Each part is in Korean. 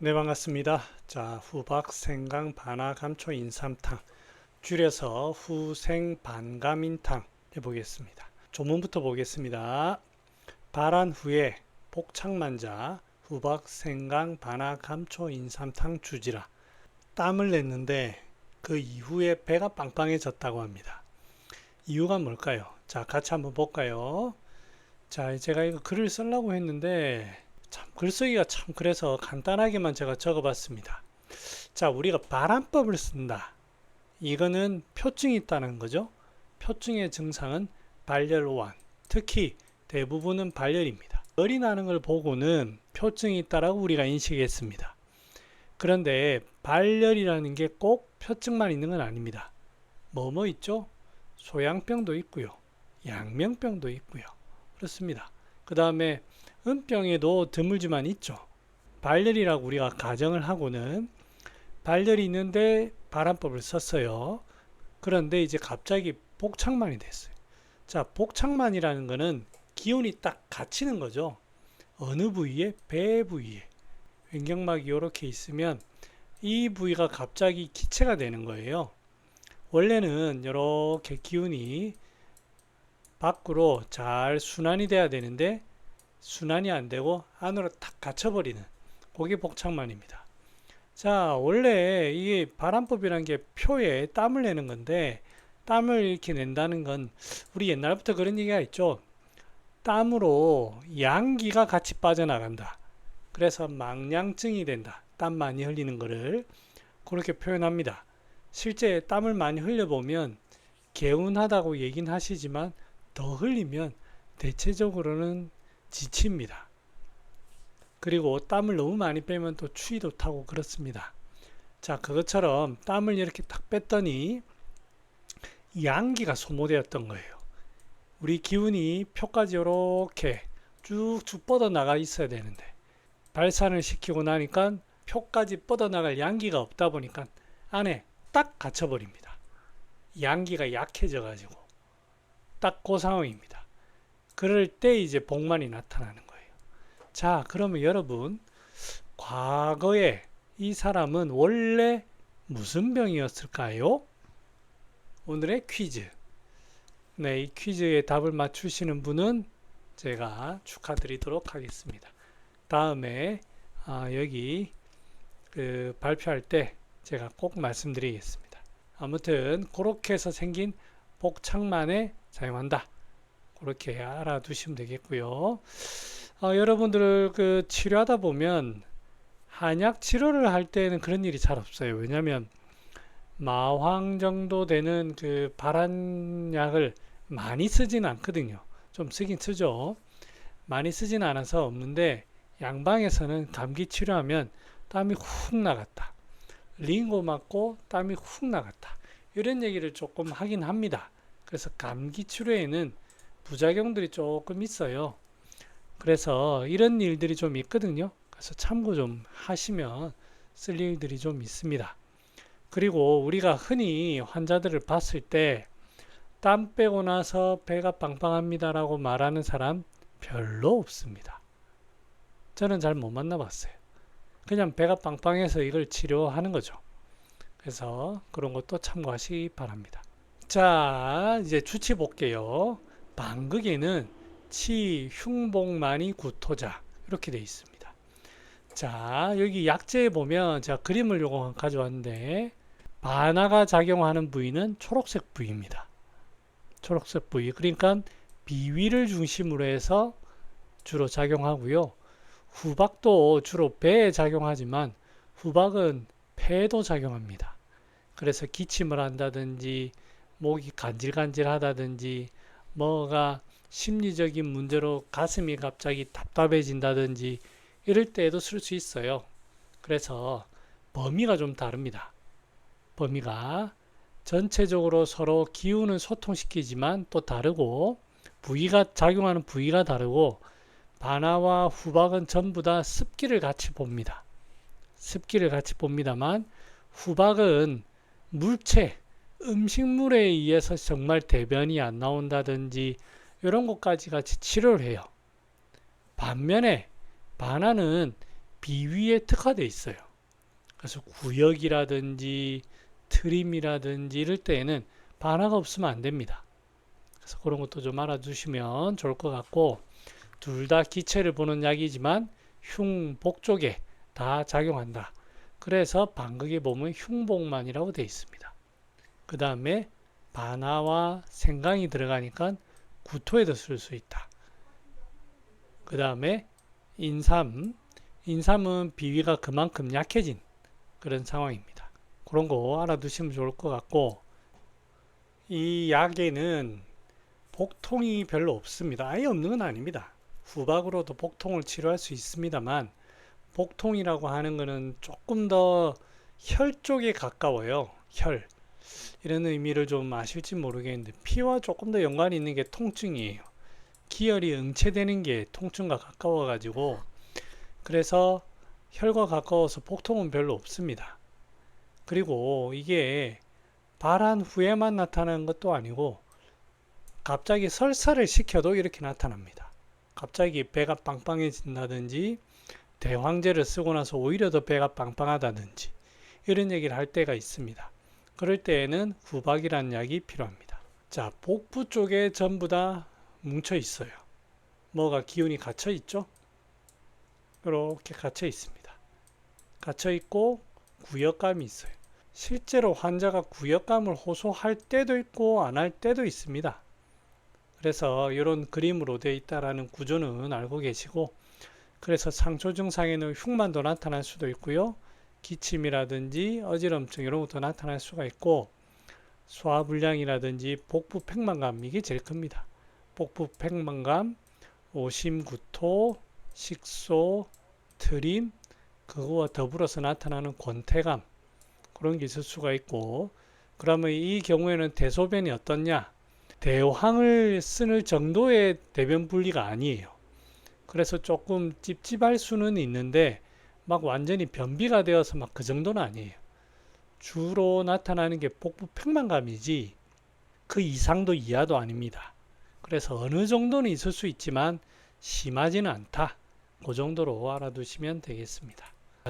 네, 반갑습니다. 자, 후박, 생강, 바나, 감초, 인삼탕, 줄여서 후생반감인탕 해보겠습니다. 조문부터 보겠습니다. 발한 후에 복창만자, 후박, 생강, 바나, 감초, 인삼탕 주지라. 땀을 냈는데 그 이후에 배가 빵빵해졌다고 합니다. 이유가 뭘까요? 자, 같이 한번 볼까요? 자, 제가 이거 글을 쓰려고 했는데 참 글쓰기가 참 그래서 간단하게만 제가 적어봤습니다. 자, 우리가 발안법을 쓴다. 이거는 표증이 있다는 거죠. 표증의 증상은 발열오한. 특히 대부분은 발열입니다. 열이 나는 걸 보고는 표증이 있다라고 우리가 인식했습니다. 그런데 발열이라는 게 꼭 표증만 있는 건 아닙니다. 뭐뭐 있죠? 소양병도 있고요. 양명병도 있고요. 그렇습니다. 그 다음에 은병에도 드물지만 있죠. 발열이라고 우리가 가정을 하고는 발열이 있는데 발안법을 썼어요. 그런데 이제 갑자기 복창만이 됐어요. 자, 복창만이라는 거는 기운이 딱 갇히는 거죠. 어느 부위에? 배 부위에. 횡격막이 이렇게 있으면 이 부위가 갑자기 기체가 되는 거예요. 원래는 이렇게 기운이 밖으로 잘 순환이 돼야 되는데 순환이 안 되고 안으로 탁 갇혀버리는 그게 복창만입니다. 자, 원래 이게 발안법이라는 게 표에 땀을 내는 건데 땀을 이렇게 낸다는 건 우리 옛날부터 그런 얘기가 있죠. 땀으로 양기가 같이 빠져나간다. 그래서 망량증이 된다. 땀 많이 흘리는 거를 그렇게 표현합니다. 실제 땀을 많이 흘려보면 개운하다고 얘기는 하시지만 더 흘리면 대체적으로는 지칩니다. 그리고 땀을 너무 많이 빼면 또 추위도 타고 그렇습니다. 자, 그것처럼 땀을 이렇게 딱 뺐더니 양기가 소모되었던 거예요. 우리 기운이 표까지 이렇게 쭉쭉 뻗어나가 있어야 되는데 발산을 시키고 나니까 표까지 뻗어나갈 양기가 없다 보니까 안에 딱 갇혀버립니다. 양기가 약해져 가지고 딱 그 상황입니다. 그럴 때 이제 복만이 나타나는 거예요. 자, 그러면 여러분, 과거에 이 사람은 원래 무슨 병이었을까요? 오늘의 퀴즈. 네, 이 퀴즈의 답을 맞추시는 분은 제가 축하드리도록 하겠습니다. 다음에 여기 발표할 때 제가 꼭 말씀드리겠습니다. 아무튼 그렇게 해서 생긴 복창만에 사용한다. 그렇게 알아두시면 되겠고요. 여러분들 치료하다 보면 한약 치료를 할 때는 그런 일이 잘 없어요. 왜냐하면 마황 정도 되는 그 발한약을 많이 쓰진 않거든요. 좀 쓰긴 쓰죠. 많이 쓰진 않아서 없는데 양방에서는 감기 치료하면 땀이 훅 나갔다. 링고 맞고 땀이 훅 나갔다. 이런 얘기를 조금 하긴 합니다. 그래서 감기 치료에는 부작용들이 조금 있어요. 그래서 이런 일들이 좀 있거든요. 그래서 참고 좀 하시면 쓸 일들이 좀 있습니다. 그리고 우리가 흔히 환자들을 봤을 때 땀 빼고 나서 배가 빵빵합니다라고 말하는 사람 별로 없습니다. 저는 잘 못 만나봤어요. 그냥 배가 빵빵해서 이걸 치료하는 거죠. 그래서 그런 것도 참고하시기 바랍니다. 자, 이제 주치 볼게요. 방극에는 치, 흉복만이 구토자 이렇게 되어 있습니다. 자, 여기 약재에 보면 제가 그림을 요거 가져왔는데 반화가 작용하는 부위는 초록색 부위입니다. 초록색 부위. 그러니까 비위를 중심으로 해서 주로 작용하고요. 후박도 주로 배에 작용하지만 후박은 폐에도 작용합니다. 그래서 기침을 한다든지 목이 간질간질하다든지 뭐가 심리적인 문제로 가슴이 갑자기 답답해진다든지 이럴 때에도 쓸 수 있어요. 그래서 범위가 좀 다릅니다. 범위가 전체적으로 서로 기운을 소통시키지만 또 다르고 부위가 작용하는 부위가 다르고 반화와 후박은 전부 다 습기를 같이 봅니다. 습기를 같이 봅니다만 후박은 물체, 음식물에 의해서 정말 대변이 안 나온다든지 이런 것까지 같이 치료를 해요. 반면에 반화는 비위에 특화되어 있어요. 그래서 구역이라든지 트림이라든지 이럴 때에는 반화가 없으면 안 됩니다. 그래서 그런 것도 좀 알아두시면 좋을 것 같고, 둘 다 기체를 보는 약이지만 흉복 쪽에 다 작용한다. 그래서 방극에 보면 흉복만이라고 되어 있습니다. 그 다음에 반화와 생강이 들어가니까 구토에도 쓸 수 있다. 그 다음에 인삼, 인삼은 비위가 그만큼 약해진 그런 상황입니다. 그런 거 알아두시면 좋을 것 같고, 이 약에는 복통이 별로 없습니다. 아예 없는 건 아닙니다. 후박으로도 복통을 치료할 수 있습니다만, 복통이라고 하는 것은 조금 더 혈 쪽에 가까워요. 혈. 이런 의미를 좀 아실지 모르겠는데, 피와 조금 더 연관이 있는 게 통증이에요. 기혈이 응체되는 게 통증과 가까워 가지고, 그래서 혈과 가까워서 복통은 별로 없습니다. 그리고 이게 발한 후에만 나타나는 것도 아니고, 갑자기 설사를 시켜도 이렇게 나타납니다. 갑자기 배가 빵빵해진다든지, 대황제를 쓰고 나서 오히려 더 배가 빵빵하다든지 이런 얘기를 할 때가 있습니다. 그럴 때에는 후박이라는 약이 필요합니다. 자, 복부 쪽에 전부 다 뭉쳐 있어요. 뭐가 기운이 갇혀 있죠? 이렇게 갇혀 있습니다. 갇혀 있고 구역감이 있어요. 실제로 환자가 구역감을 호소할 때도 있고 안 할 때도 있습니다. 그래서 이런 그림으로 되어 있다라는 구조는 알고 계시고, 그래서 상초 증상에는 흉만도 나타날 수도 있고요. 기침이라든지 어지럼증 이런 것도 나타날 수가 있고, 소화불량이라든지 복부 팽만감 이게 제일 큽니다. 복부 팽만감, 오심구토, 식소, 트림, 그거와 더불어서 나타나는 권태감 그런 게 있을 수가 있고, 그러면 이 경우에는 대소변이 어떻냐? 대황을 쓰는 정도의 대변 분리가 아니에요. 그래서 조금 찝찝할 수는 있는데 막 완전히 변비가 되어서 막 그 정도는 아니에요. 주로 나타나는 게 복부 팽만감이지 그 이상도 이하도 아닙니다. 그래서 어느 정도는 있을 수 있지만 심하지는 않다. 그 정도로 알아두시면 되겠습니다.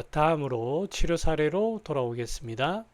다음으로 치료 사례로 돌아오겠습니다.